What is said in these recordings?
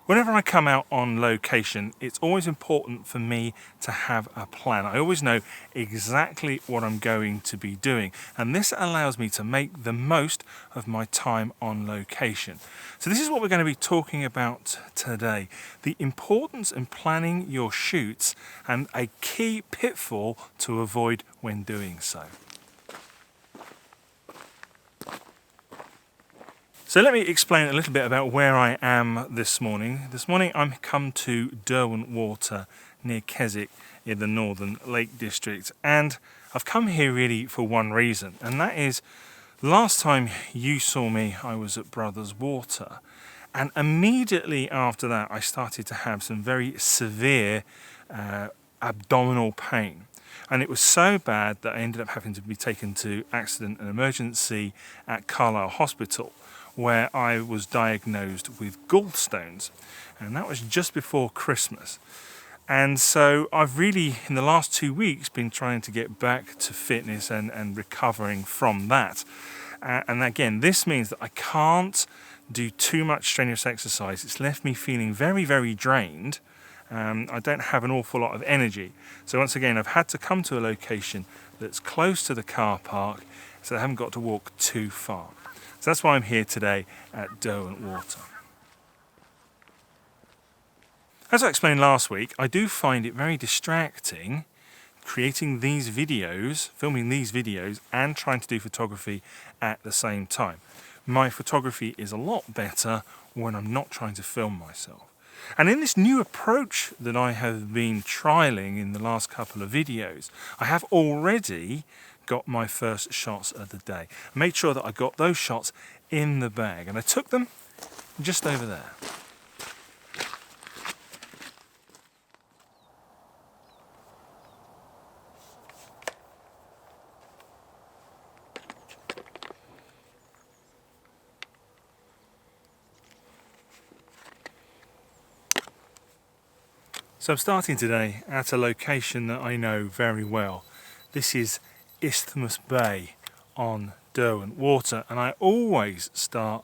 Whenever I come out on location, it's always important for me to have a plan. I always know exactly what I'm going to be doing, and this allows me to make the most of my time on location. So this is what we're going to be talking about today: the importance in planning your shoots and a key pitfall to avoid when doing so. So let me explain a little bit about where I am this morning. This morning I'm come to Derwent Water near Keswick in the Northern Lake District, and I've come here really for one reason, and that is last time you saw me I was at Brothers Water, and immediately after that I started to have some very severe abdominal pain. And it was so bad that I ended up having to be taken to accident and emergency at Carlisle Hospital, where I was diagnosed with gallstones, and that was just before Christmas. And so I've really, in the last 2 weeks, been trying to get back to fitness and recovering from that. And again, this means that I can't do too much strenuous exercise. It's left me feeling very, very drained. I don't have an awful lot of energy. So once again, I've had to come to a location that's close to the car park, so I haven't got to walk too far. So that's why I'm here today at Derwent Water. As I explained last week, I do find it very distracting creating these videos, filming these videos, and trying to do photography at the same time. My photography is a lot better when I'm not trying to film myself. And in this new approach that I have been trialing in the last couple of videos, I have already got my first shots of the day. I made sure that I got those shots in the bag, and I took them just over there. So I'm starting today at a location that I know very well. This is Isthmus Bay on Derwent Water, and I always start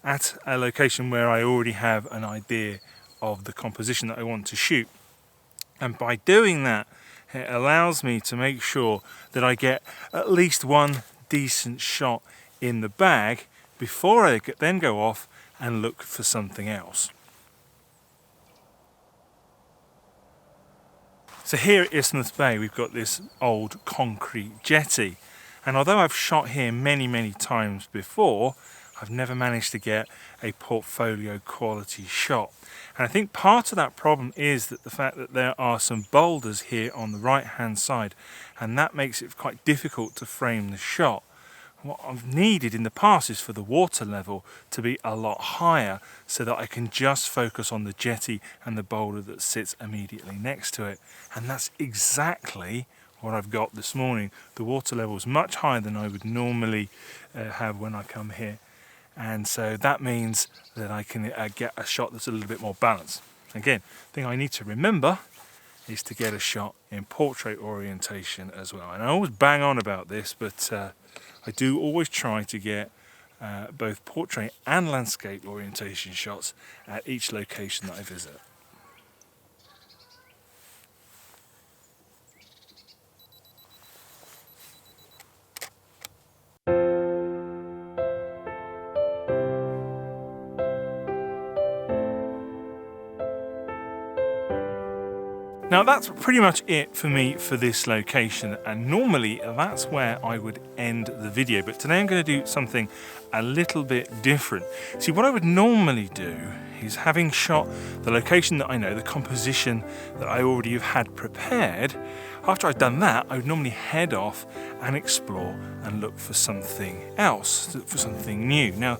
at a location where I already have an idea of the composition that I want to shoot. And by doing that, it allows me to make sure that I get at least one decent shot in the bag before I then go off and look for something else. So here at Isthmus Bay we've got this old concrete jetty, and although I've shot here many times before, I've never managed to get a portfolio quality shot. And I think part of that problem is that the fact that there are some boulders here on the right hand side, and that makes it quite difficult to frame the shot. What I've needed in the past is for the water level to be a lot higher so that I can just focus on the jetty and the boulder that sits immediately next to it. And that's exactly what I've got this morning. The water level is much higher than I would normally have when I come here. And so that means that I can get a shot that's a little bit more balanced. Again, the thing I need to remember is to get a shot in portrait orientation as well. And I always bang on about this, but I do always try to get both portrait and landscape orientation shots at each location that I visit. Now that's pretty much it for me for this location, and normally that's where I would end the video, but today I'm going to do something a little bit different. See, what I would normally do is, having shot the location that I know, the composition that I already have had prepared, after I've done that I would normally head off and explore and look for something else, for something new. Now,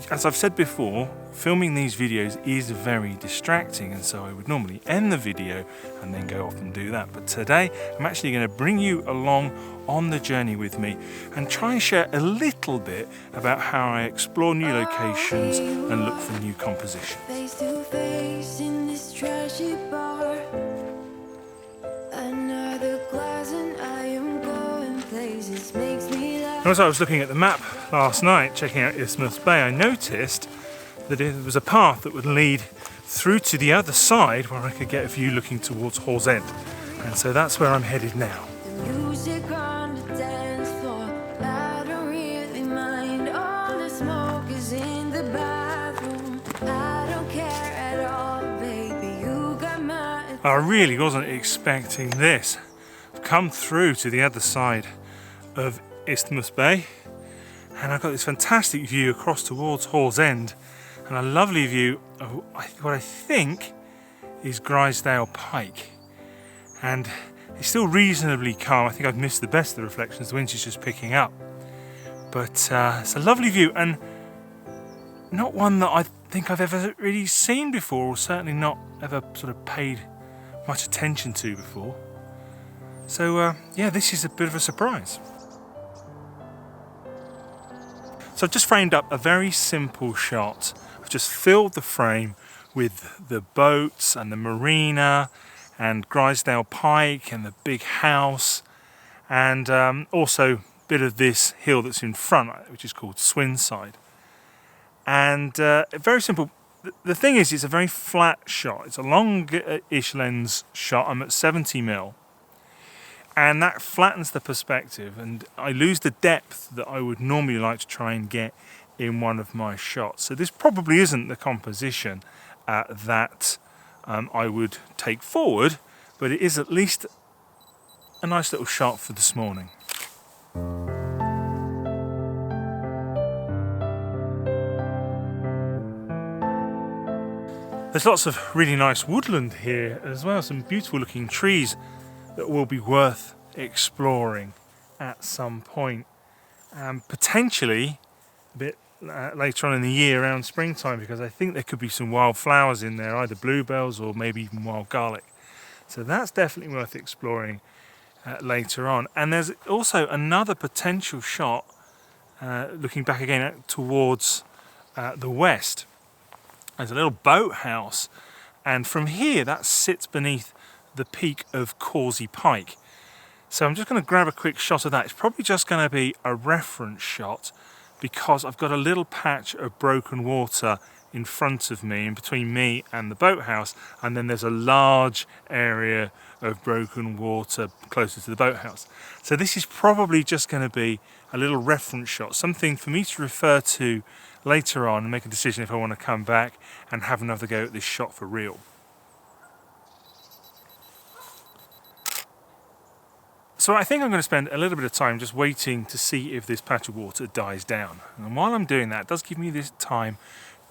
as I've said before, filming these videos is very distracting, and so I would normally end the video and then go off and do that. But today I'm actually going to bring you along on the journey with me and try and share a little bit about how I explore new locations and look for new compositions. Face to face in this trashy bar, another glass and I am going places, makes me laugh. As I was looking at the map last night, checking out Isthmus Bay, I noticed that there was a path that would lead through to the other side where I could get a view looking towards Hall's End. And so that's where I'm headed now. The music on the dance floor, I don't really mind. All the smoke is in the bathroom. I don't care at all, baby. You got my. I really wasn't expecting this. I've come through to the other side of Isthmus Bay, and I've got this fantastic view across towards Hall's End, and a lovely view of what I think is Grisdale Pike. And it's still reasonably calm. I think I've missed the best of the reflections. The wind's just picking up. But it's a lovely view, and not one that I think I've ever really seen before, or certainly not ever sort of paid much attention to before. So yeah, this is a bit of a surprise. So I've just framed up a very simple shot. I've just filled the frame with the boats and the marina and Grisdale Pike and the big house, and also a bit of this hill that's in front, which is called Swinside. And very simple. The thing is, it's a very flat shot. It's a long-ish lens shot. I'm at 70mm. And that flattens the perspective, and I lose the depth that I would normally like to try and get in one of my shots. So this probably isn't the composition that I would take forward, but it is at least a nice little shot for this morning. There's lots of really nice woodland here as well, some beautiful looking trees that will be worth exploring at some point. Potentially a bit later on in the year, around springtime, because I think there could be some wild flowers in there, either bluebells or maybe even wild garlic. So that's definitely worth exploring later on. And there's also another potential shot looking back again towards the west. There's a little boathouse, and from here that sits beneath the peak of Causey Pike. So I'm just going to grab a quick shot of that. It's probably just going to be a reference shot because I've got a little patch of broken water in front of me, in between me and the boathouse, and then there's a large area of broken water closer to the boathouse. So this is probably just going to be a little reference shot, something for me to refer to later on and make a decision if I want to come back and have another go at this shot for real. So I think I'm going to spend a little bit of time just waiting to see if this patch of water dies down. And while I'm doing that, it does give me this time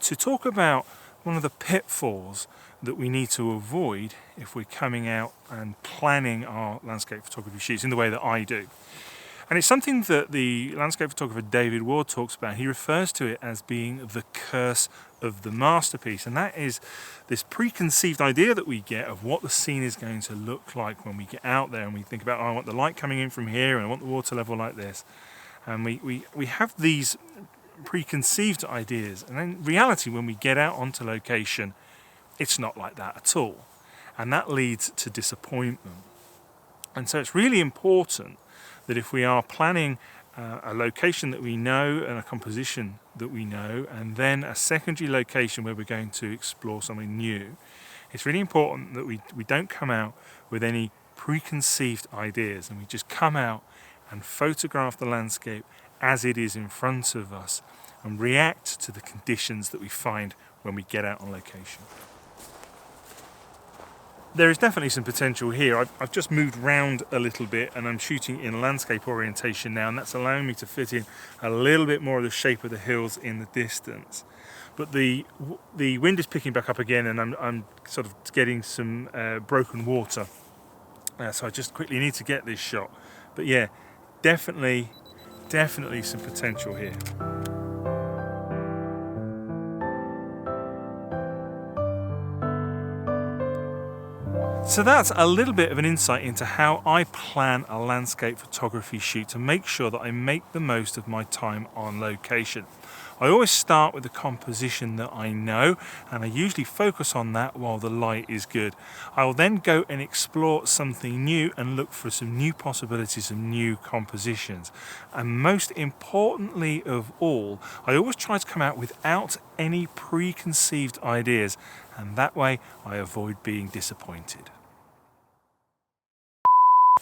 to talk about one of the pitfalls that we need to avoid if we're coming out and planning our landscape photography shoots in the way that I do. And it's something that the landscape photographer David Ward talks about. He refers to it as being the curse of the masterpiece, and that is this preconceived idea that we get of what the scene is going to look like when we get out there and we think about, oh, I want the light coming in from here and I want the water level like this. And we have these preconceived ideas, and in reality when we get out onto location it's not like that at all, and that leads to disappointment. And so it's really important that if we are planning a location that we know and a composition that we know, and then a secondary location where we're going to explore something new, it's really important that we don't come out with any preconceived ideas, and we just come out and photograph the landscape as it is in front of us and react to the conditions that we find when we get out on location. There is definitely some potential here. I've just moved round a little bit and I'm shooting in landscape orientation now, and that's allowing me to fit in a little bit more of the shape of the hills in the distance. But the wind is picking back up again, and I'm sort of getting some broken water. So I just quickly need to get this shot. But yeah, definitely some potential here. So that's a little bit of an insight into how I plan a landscape photography shoot to make sure that I make the most of my time on location. I always start with the composition that I know, and I usually focus on that while the light is good. I will then go and explore something new and look for some new possibilities, some new compositions. And most importantly of all, I always try to come out without any preconceived ideas, and that way I avoid being disappointed.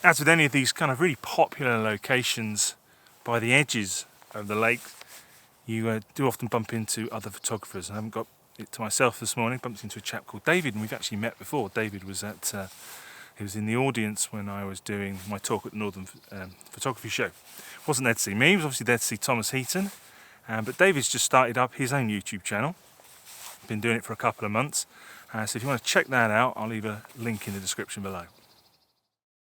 As with any of these kind of really popular locations by the edges of the lake, you do often bump into other photographers. I haven't got it to myself this morning. Bumped into a chap called David, and we've actually met before. David was he was in the audience when I was doing my talk at the Northern Photography Show. Wasn't there to see me, he was obviously there to see Thomas Heaton. But David's just started up his own YouTube channel. Been doing it for a couple of months. So if you want to check that out, I'll leave a link in the description below.